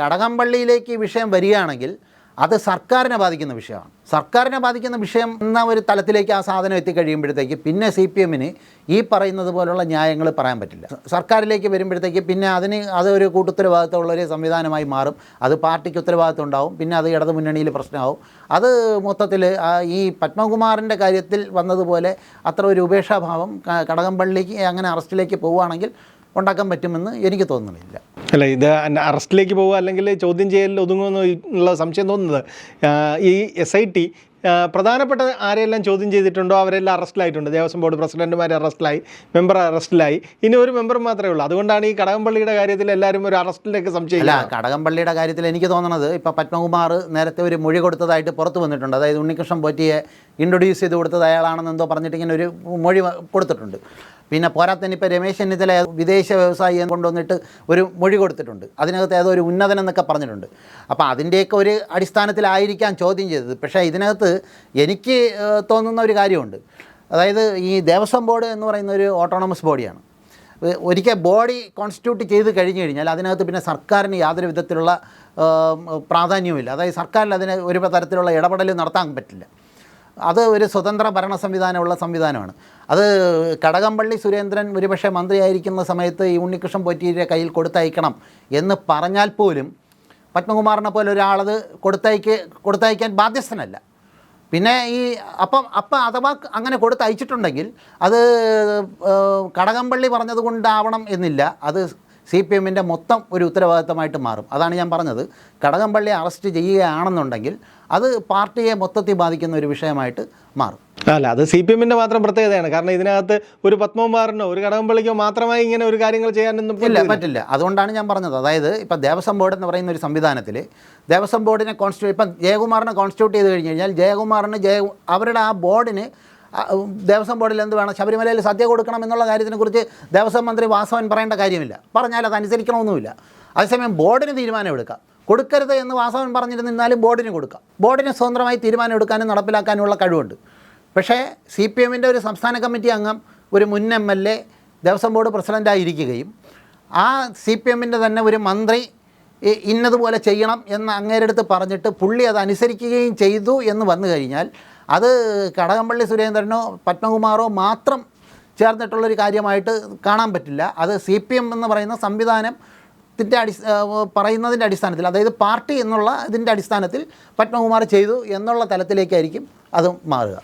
കടകംപള്ളിയിലേക്ക് ഈ വിഷയം വരികയാണെങ്കിൽ അത് സർക്കാരിനെ ബാധിക്കുന്ന വിഷയമാണ്. സർക്കാരിനെ ബാധിക്കുന്ന വിഷയം എന്ന ഒരു തലത്തിലേക്ക് ആ സാധനം എത്തിക്കഴിയുമ്പോഴത്തേക്ക് പിന്നെ CPM-ന് ഈ പറയുന്നത് പോലുള്ള ന്യായങ്ങൾ പറയാൻ പറ്റില്ല. സർക്കാരിലേക്ക് വരുമ്പോഴത്തേക്ക് പിന്നെ അതൊരു കൂട്ടുത്തരവാദിത്തമുള്ളൊരു സംവിധാനമായി മാറും. അത് പാർട്ടിക്ക് ഉത്തരവാദിത്തം ഉണ്ടാവും. പിന്നെ അത് ഇടതു മുന്നണിയിൽ പ്രശ്നമാവും. അത് മൊത്തത്തിൽ ഈ പത്മകുമാറിൻ്റെ കാര്യത്തിൽ വന്നതുപോലെ അത്ര ഒരു ഉപേക്ഷാഭാവം കടകംപള്ളിക്ക് അങ്ങനെ അറസ്റ്റിലേക്ക് പോവുകയാണെങ്കിൽ ഉണ്ടാക്കാൻ പറ്റുമെന്ന് എനിക്ക് തോന്നുന്നില്ല. അല്ല, ഇത് അറസ്റ്റിലേക്ക് പോകുക അല്ലെങ്കിൽ ചോദ്യം ചെയ്യലിൽ ഒതുങ്ങുമെന്നുള്ള സംശയം തോന്നുന്നത് ഈ SIT പ്രധാനപ്പെട്ട ആരെയെല്ലാം ചോദ്യം ചെയ്തിട്ടുണ്ടോ അവരെല്ലാം അറസ്റ്റിലായിട്ടുണ്ട്. ദേവസ്വം ബോർഡ് പ്രസിഡന്റുമാർ അറസ്റ്റിലായി, മെമ്പർ അറസ്റ്റിലായി, ഇനി ഒരു മെമ്പർ മാത്രമേ ഉള്ളൂ. അതുകൊണ്ടാണ് ഈ കടകംപള്ളിയുടെ കാര്യത്തിൽ എല്ലാവരും ഒരു അറസ്റ്റിലേക്ക് സംശയില്ല. കടകംപള്ളിയുടെ കാര്യത്തിൽ എനിക്ക് തോന്നുന്നത് ഇപ്പോൾ പത്മകുമാർ നേരത്തെ ഒരു മൊഴി കൊടുത്തതായിട്ട് പുറത്ത് വന്നിട്ടുണ്ട്. അതായത് ഉണ്ണികൃഷ്ണൻ പോറ്റിയെ ഇൻട്രൊഡ്യൂസ് ചെയ്ത് കൊടുത്തത് അയാളാണെന്നെന്തോ പറഞ്ഞിട്ട് ഇങ്ങനെ ഒരു മൊഴി കൊടുത്തിട്ടുണ്ട്. പിന്നെ പോരാത്തതിന് ഇപ്പോൾ രമേശ് ചെന്നിത്തല വിദേശ വ്യവസായിയെ കൊണ്ടുവന്നിട്ട് ഒരു മൊഴി കൊടുത്തിട്ടുണ്ട്. അതിനകത്ത് ഏതോ ഒരു ഉന്നതൻ എന്നൊക്കെ പറഞ്ഞിട്ടുണ്ട്. അപ്പോൾ അതിൻ്റെയൊക്കെ ഒരു അടിസ്ഥാനത്തിലായിരിക്കാം ചോദ്യം ചെയ്തത്. പക്ഷേ ഇതിനകത്ത് എനിക്ക് തോന്നുന്ന ഒരു കാര്യമുണ്ട്. അതായത് ഈ ദേവസ്വം ബോർഡ് എന്ന് പറയുന്ന ഒരു ഓട്ടോണമസ് ബോഡിയാണ്. ഒരിക്കൽ ബോഡി കോൺസ്റ്റിറ്റ്യൂട്ട് ചെയ്ത് കഴിഞ്ഞ് കഴിഞ്ഞാൽ അതിനകത്ത് പിന്നെ സർക്കാരിന് യാതൊരു വിധത്തിലുള്ള പ്രാധാന്യവുമില്ല. അതായത് സർക്കാരിൽ അതിന് ഒരു തരത്തിലുള്ള ഇടപെടൽ നടത്താൻ പറ്റില്ല. അത് ഒരു സ്വതന്ത്ര ഭരണ സംവിധാനമുള്ള സംവിധാനമാണ്. അത് കടകംപള്ളി സുരേന്ദ്രൻ ഒരുപക്ഷെ മന്ത്രിയായിരിക്കുന്ന സമയത്ത് ഈ ഉണ്ണികൃഷ്ണൻ പോറ്റിയുടെ കയ്യിൽ കൊടുത്തയക്കണം എന്ന് പറഞ്ഞാൽ പോലും പത്മകുമാറിനെ പോലെ ഒരാളത് കൊടുത്തയക്കാൻ ബാധ്യസ്ഥനല്ല. പിന്നെ അപ്പം അഥവാ അങ്ങനെ കൊടുത്തയച്ചിട്ടുണ്ടെങ്കിൽ അത് കടകംപള്ളി പറഞ്ഞതുകൊണ്ടാവണം എന്നില്ല. അത് CPM-ൻ്റെ മൊത്തം ഒരു ഉത്തരവാദിത്തമായിട്ട് മാറും. അതാണ് ഞാൻ പറഞ്ഞത്. കടകംപള്ളി അറസ്റ്റ് ചെയ്യുകയാണെന്നുണ്ടെങ്കിൽ അത് പാർട്ടിയെ മൊത്തത്തിൽ ബാധിക്കുന്ന ഒരു വിഷയമായിട്ട് മാറും. അല്ല, അത് CPM-ൻ്റെ മാത്രം പ്രത്യേകതയാണ്. കാരണം ഇതിനകത്ത് ഒരു പത്മകുമാറിനോ ഒരു കടകംപള്ളിക്കോ മാത്രമായി ഇങ്ങനെ ഒരു കാര്യങ്ങൾ ചെയ്യാനൊന്നും പറ്റില്ല. അതുകൊണ്ടാണ് ഞാൻ പറഞ്ഞത്. അതായത് ഇപ്പം ദേവസ്വം ബോർഡ് എന്ന് പറയുന്ന ഒരു സംവിധാനത്തിൽ ദേവസ്വം ബോർഡിനെ ഇപ്പം ജയകുമാറിനെ കോൺസ്റ്റിറ്റ്യൂട്ട് ചെയ്ത് കഴിഞ്ഞ് കഴിഞ്ഞാൽ ജയകുമാറിന് അവരുടെ ആ ബോർഡിന് ദേവസ്വം ബോർഡിൽ എന്ത് വേണം, ശബരിമലയിൽ സദ്യ കൊടുക്കണം എന്നുള്ള കാര്യത്തിനെക്കുറിച്ച് ദേവസ്വം മന്ത്രി വാസവൻ പറയേണ്ട കാര്യമില്ല. പറഞ്ഞാൽ അത് അനുസരിക്കണമെന്നുമില്ല. അതേസമയം ബോർഡിന് തീരുമാനം എടുക്കാം. കൊടുക്കരുത് എന്ന് വാസവൻ പറഞ്ഞിരുന്നാലും ബോർഡിന് കൊടുക്കാം. ബോർഡിന് സ്വതന്ത്രമായി തീരുമാനം എടുക്കാനും നടപ്പിലാക്കാനുമുള്ള കഴിവുണ്ട്. പക്ഷേ CPM-ൻ്റെ ഒരു സംസ്ഥാന കമ്മിറ്റി അംഗം ഒരു മുൻ MLA ദേവസ്വം ബോർഡ് പ്രസിഡൻ്റായിരിക്കുകയും ആ CPM-ൻ്റെ തന്നെ ഒരു മന്ത്രി ഇന്നതുപോലെ ചെയ്യണം എന്ന് അങ്ങേരെടുത്ത് പറഞ്ഞിട്ട് പുള്ളി അത് അനുസരിക്കുകയും ചെയ്തു എന്ന് വന്നു കഴിഞ്ഞാൽ അത് കടകംപള്ളി സുരേന്ദ്രനോ പത്മകുമാറോ മാത്രം ചേർന്നിട്ടുള്ളൊരു കാര്യമായിട്ട് കാണാൻ പറ്റില്ല. അത് CPM എന്ന് പറയുന്ന സംവിധാനത്തിൻ്റെ പറയുന്നതിൻ്റെ അടിസ്ഥാനത്തിൽ, അതായത് പാർട്ടി എന്നുള്ള ഇതിൻ്റെ അടിസ്ഥാനത്തിൽ പത്മകുമാർ ചെയ്തു എന്നുള്ള തലത്തിലേക്കായിരിക്കും അത് മാറുക.